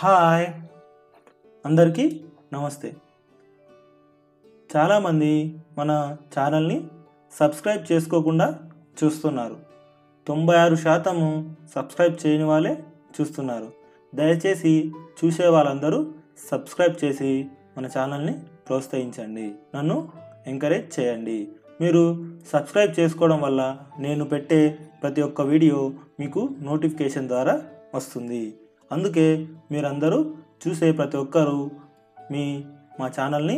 Hi అందరికీ నమస్తే. చాలామంది మన ఛానల్ని సబ్స్క్రైబ్ చేసుకోకుండా చూస్తున్నారు. 96% సబ్స్క్రైబ్ చేయని వాళ్ళే చూస్తున్నారు. దయచేసి చూసే వాళ్ళందరూ సబ్స్క్రైబ్ చేసి మన ఛానల్ని ప్రోత్సహించండి, నన్ను ఎంకరేజ్ చేయండి. మీరు సబ్స్క్రైబ్ చేసుకోవడం వల్ల నేను పెట్టే ప్రతి ఒక్క వీడియో మీకు నోటిఫికేషన్ ద్వారా వస్తుంది. అందుకే మీరందరూ చూసే ప్రతి ఒక్కరూ మా ఛానల్ని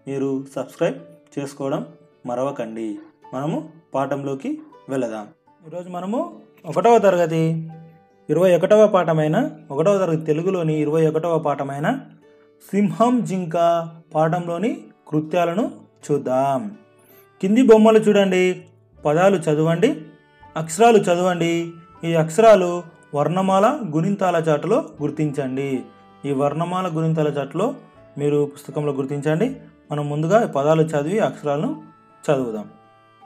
మీరు సబ్స్క్రైబ్ చేసుకోవడం మరవకండి. మనము పాఠంలోకి వెళదాం. ఈరోజు మనము 1వ తరగతి 21వ పాఠమైన 1వ తరగతి తెలుగులోని 21వ పాఠమైన సింహం జింక పాఠంలోని కృత్యాలను చూద్దాం. కింది బొమ్మలు చూడండి, పదాలు చదవండి, అక్షరాలు చదవండి. ఈ అక్షరాలు వర్ణమాల గుణింతాల చాటులో గుర్తించండి. ఈ వర్ణమాల గుణింతాల చాటులో మీరు పుస్తకంలో గుర్తించండి. మనం ముందుగా పదాలు చదివి అక్షరాలను చదువుదాం.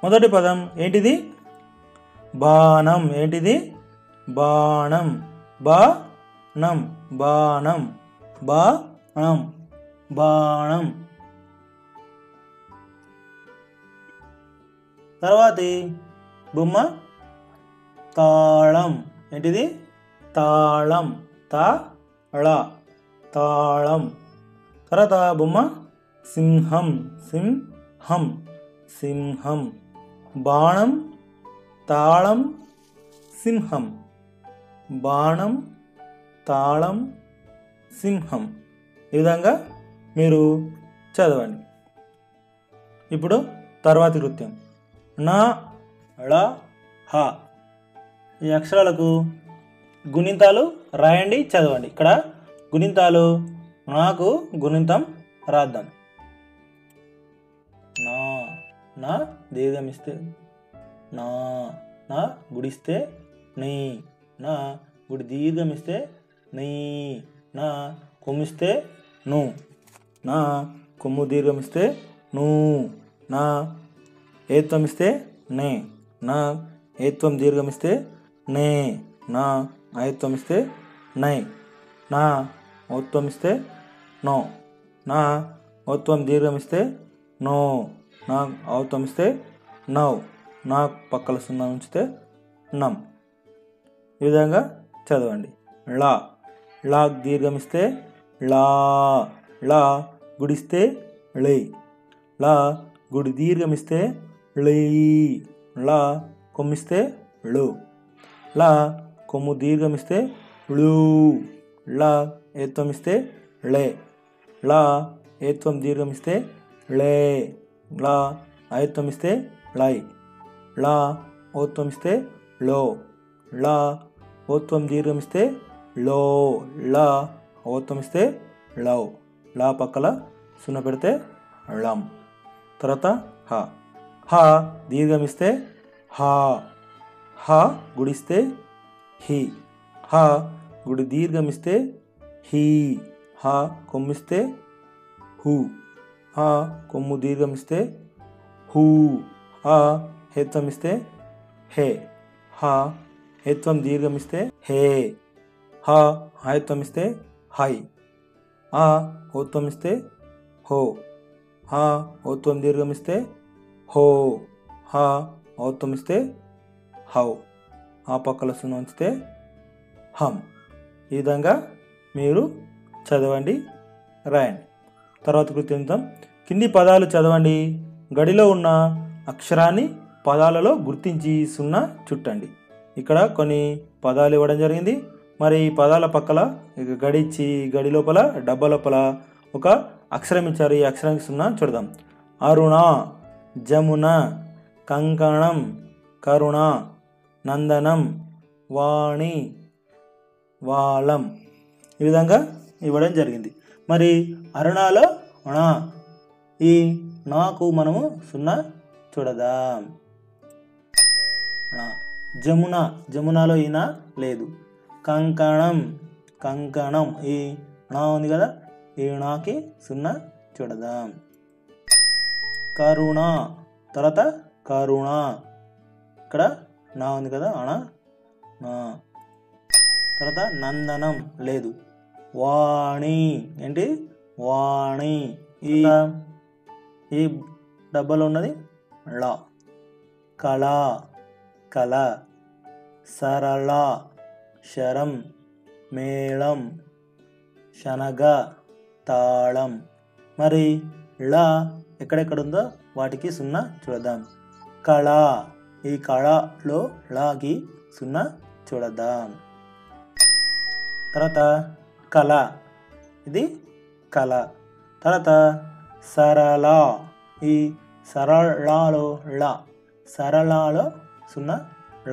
మొదటి పదం ఏంటిది? బాణం. ఏంటిది? బాణం. బాణం బాణం బాణం బాణం. తర్వాతి బొమ్మ తాళం. ఏంటిది? తాళం. తాళం. తర్వాత బొమ్మ సింహం. సింహం. సింహం. బాణం, తాళం, సింహం. బాణం, తాళం, సింహం. ఈ విధంగా మీరు చదవండి. ఇప్పుడు తర్వాతి కృత్యం నా ళ హ. ఈ అక్షరాలకు గుణింతాలు రాయండి, చదవండి. ఇక్కడ గుణింతాలు, నాకు గుణింతం రాద్దాం. నా దీర్ఘమిస్తే నా గుడిస్తే నీ, నా గుడి దీర్ఘమిస్తే నీ, నా కొమ్మిస్తే ను, నా కొమ్ము దీర్ఘమిస్తే ను, నా ఏత్వం ఇస్తే నే, నా ఏత్వం దీర్ఘమిస్తే నే, నా ఆయత్వం ఇస్తే నై, నా ఔత్వం ఇస్తే నో, నా ఔత్వం దీర్ఘమిస్తే నో, నా ఔత్వం ఇస్తే నౌ, నా పక్కల సున్నా ఉంచితే నం. ఈ విధంగా చదవండి. లా. లా దీర్ఘమిస్తే లా, లా గుడిస్తే లై, లా గుడి దీర్ఘమిస్తే లై, లా కొమ్మిస్తే లు, లా కొమ్ము దీర్ఘమిస్తే ళూ, లా ఏత్వం ఇస్తే లే, లా ఏత్వం దీర్ఘమిస్తే లే, లా ఆయత్వం ఇస్తే లై, లా ఓత్వం ఇస్తే లో, లా ఓత్వం దీర్ఘమిస్తే లో, లా ఓత్వం ఇస్తే లవ్, లా పక్కల సున్న పెడితే ళం. తర్వాత హ. హ దీర్ఘమిస్తే హా, హ గుడిస్తే హి, హ గుడి దీర్ఘమిస్తే హీ, హ కొమ్మిస్తే హూ, హ కొమ్ము దీర్ఘమిస్తే హూ, హ హేత్వం ఇస్తే హే, హ హేత్వం దీర్ఘమిస్తే హే, హ హాయత్వం ఇస్తే హై, ఆ ఓత్వం ఇస్తే హో, హ ఓత్వం దీర్ఘమిస్తే హో, హ ఔత్వం ఇస్తే హౌ, ఆ పక్కల సున్న ఉంచితే హం. ఈ విధంగా మీరు చదవండి, రాయండి. తర్వాత కృత్యం కింది పదాలు చదవండి. గడిలో ఉన్న అక్షరాన్ని పదాలలో గుర్తించి సున్నా చుట్టండి. ఇక్కడ కొన్ని పదాలు ఇవ్వడం జరిగింది. మరి ఈ పదాల పక్కల గడి ఇచ్చి గడి లోపల డబ్బా లోపల ఒక అక్షరం ఇచ్చారు. ఈ అక్షరానికి సున్నా చుడదాం. అరుణ, జమున, కంకణం, కరుణ, నందనం, వాణి, వాళం. ఈ విధంగా ఇవ్వడం జరిగింది. మరి అరుణాలో ణ, ఈ నాకు మనము సున్నా చూడదాం. జమున, జమునాలో ఈనా లేదు. కంకణం, కంకణం ఈ నా ఉంది కదా, ఈ నాకి సున్నా చూడదాం. కరుణ, తర్వాత కరుణ, ఇక్కడ నా ఉంది కదా, అణ నా. తర్వాత నందనం లేదు. వాణి ఏంటి వాణి. ఈ డబ్బాలో ఉన్నది ళ. కళ కళ. సరళ శరం. మేళం శనగ తాళం. మరి ళ ఎక్కడెక్కడ ఉందో వాటికి 0 చూడదాం. కళ ఈ కళలో ళకి 0 చూడదాం. తర్వాత కళ ఇది కళ. తర్వాత సరళ ఈ సరళలో ళ. సరళలో 0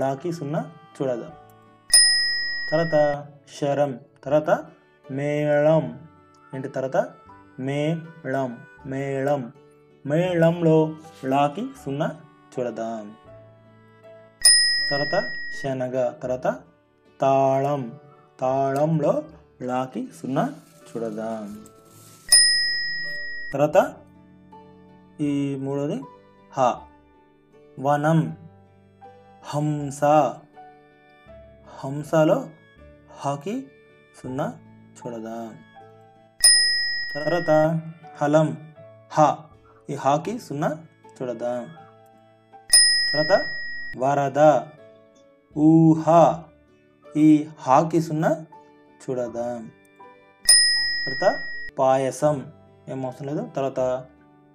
ళకి 0 చూడదాం. తర్వాత శరం. తర్వాత మేళం ఏంటి తర్వాత మేళం మేళం. మేళంలో ళకి 0 చూడదాం. తర్వాత శనగ. తర్వాత తాళం. తాళంలో ళకి 0 చూడదాం. తర్వాత ఈ మూడోది హ. వనం. హంస. హంసలో హకి 0 చూడదాం. తర్వాత హలం. హ ఈ హాకి 0 చూడదాం. తర్వాత వరద. ఊహ ఈ హాకి 0 చూడదాం. తర్వాత పాయసం ఏమవసరం లేదు. తర్వాత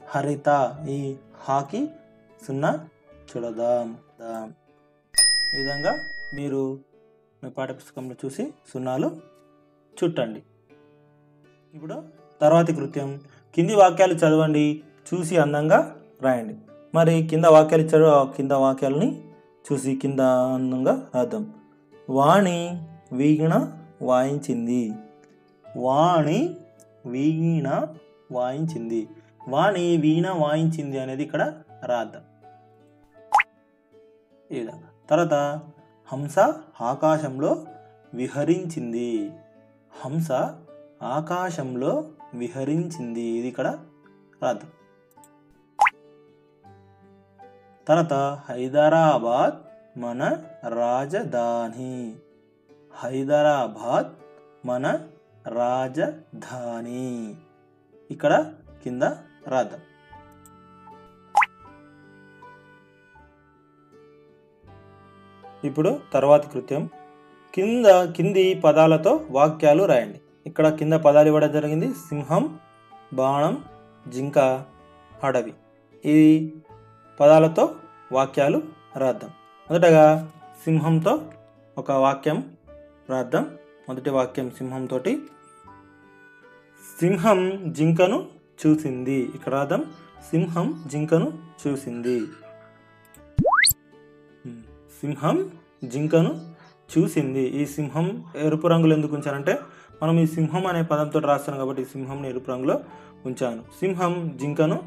హరిత ఈ హాకి 0 చూడదాం. ఈ విధంగా మీరు మీ పాఠ్యపుస్తకంలో చూసి 0 చుట్టండి. ఇప్పుడు తర్వాతి కృత్యం. కింది వాక్యాలు చదవండి, చూసి అందంగా రాయండి. మరి కింద వాక్యాలు ఇచ్చారు, కింద వాక్యాలని చూసి కింద అందంగా రాద్దాం. వాణి వీణ వాయించింది. వాణి వీణ వాయించింది. వాణి వీణ వాయించింది అనేది ఇక్కడ రాద్దాం ఈ విధంగా. తర్వాత హంస ఆకాశంలో విహరించింది. హంస ఆకాశంలో విహరించింది. ఇది ఇక్కడ రాద్దాం. తర్వాత హైదరాబాద్ మన రాజధాని. హైదరాబాద్ మన రాజధాని ఇక్కడ కింద రాద్దాం. ఇప్పుడు తర్వాతి కృత్యం. కింది పదాలతో వాక్యాలు రాయండి. ఇక్కడ కింద పదాలు ఇవ్వడం జరిగింది. సింహం, బాణం, జింక, అడవి. ఈ పదాలతో వాక్యాలు రాద్దాం. మొదటగా సింహంతో ఒక వాక్యం రాద్దాం. మొదటి వాక్యం సింహంతో. సింహం జింకను చూసింది. ఇక్కడ రాద్దాం. సింహం జింకను చూసింది. సింహం జింకను చూసింది. ఈ సింహం ఎరుపు రంగులో ఎందుకు ఉంచానంటే మనం ఈ సింహం అనే పదంతో రాస్తాను కాబట్టి ఈ సింహంని ఎరుపు రంగులో ఉంచాను. సింహం జింకను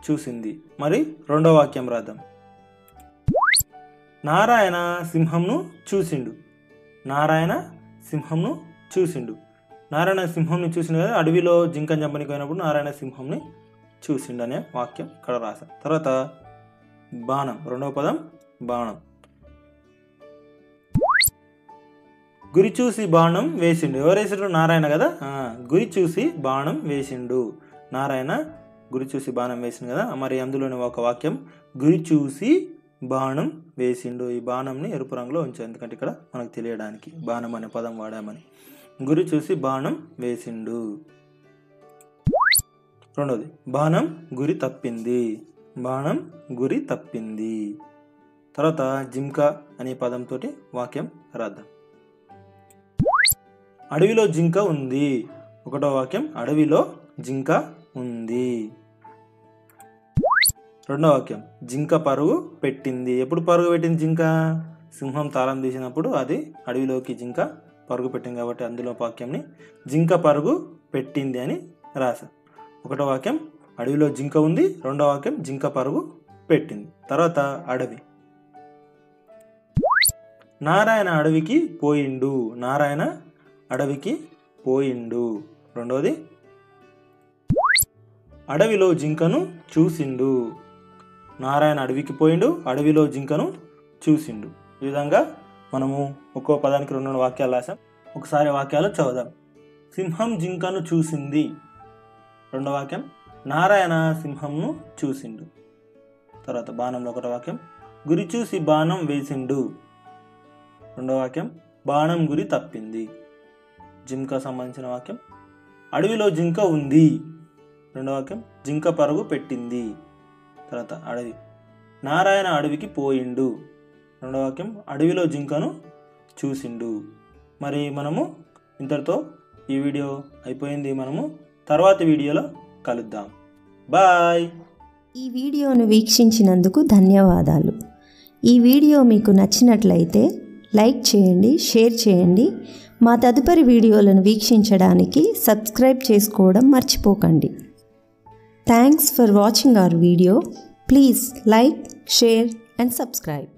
చూసింది. మరి రెండో వాక్యం రాద్దాం. నారాయణ సింహంను చూసిండు. నారాయణ సింహంను చూసిండు. నారాయణ సింహంని చూసిండు కదా. అడవిలో జింకను చంపనికి పోయినప్పుడు నారాయణ సింహంని చూసిండు అనే వాక్యం ఇక్కడ రాశాం. తర్వాత బాణం. రెండవ పదం బాణం. గురి చూసి బాణం వేసిండు. ఎవరు వేసిండు? నారాయణ కదా. గురి చూసి బాణం వేసిండు. నారాయణ గురి చూసి బాణం వేసిండు కదా. మరి అందులోని ఒక వాక్యం గురి చూసి బాణం వేసిండు. ఈ బాణంని ఎరుపు రంగులో ఉంచాం ఎందుకంటే ఇక్కడ మనకు తెలియడానికి బాణం అనే పదం వాడామని. గురి చూసి బాణం వేసిండు. రెండోది బాణం గురి తప్పింది. బాణం గురి తప్పింది. తర్వాత జింక అనే పదంతో వాక్యం రాద్దాం. అడవిలో జింక ఉంది. ఒకటో వాక్యం అడవిలో జింక ఉంది. రెండో వాక్యం జింక పరుగు పెట్టింది. ఎప్పుడు పరుగు పెట్టింది జింక? సింహం తాళం తీసినప్పుడు అది అడవిలోకి జింక పరుగు పెట్టింది కాబట్టి అందులో వాక్యంని జింక పరుగు పెట్టింది అని రాసా. ఒకటో వాక్యం అడవిలో జింక ఉంది. రెండో వాక్యం జింక పరుగు పెట్టింది. తర్వాత అడవి. నారాయణ అడవికి పోయిండు. నారాయణ అడవికి పోయిండు. రెండోది అడవిలో జింకను చూసిండు. నారాయణ అడవికి పోయిండు. అడవిలో జింకను చూసిండు. ఈ విధంగా మనము ఒక్కో పదానికి 2 వాక్యాలు రాసాం. ఒకసారి వాక్యాలు చదువుదాం. సింహం జింకను చూసింది. రెండో వాక్యం నారాయణ సింహంను చూసిండు. తర్వాత బాణంలో ఒకటో వాక్యం గురి చూసి బాణం వేసిండు. రెండో వాక్యం బాణం గురి తప్పింది. జింక సంబంధించిన వాక్యం అడవిలో జింక ఉంది. రెండో వాక్యం జింక పరుగు పెట్టింది. తర్వాత అడవి నారాయణ అడవికి పోయిండు. రెండో వాక్యం అడవిలో జింకను చూసిండు. మరి మనము ఇంతటితో ఈ వీడియో అయిపోయింది. మనము తర్వాతి వీడియోలో కలుద్దాం. బాయ్. ఈ వీడియోను వీక్షించినందుకు ధన్యవాదాలు. ఈ వీడియో మీకు నచ్చినట్లయితే లైక్ చేయండి, షేర్ చేయండి. మా తదుపరి వీడియోలను వీక్షించడానికి సబ్స్క్రైబ్ చేసుకోవడం మర్చిపోకండి. Thanks for watching our video. Please like, share and subscribe.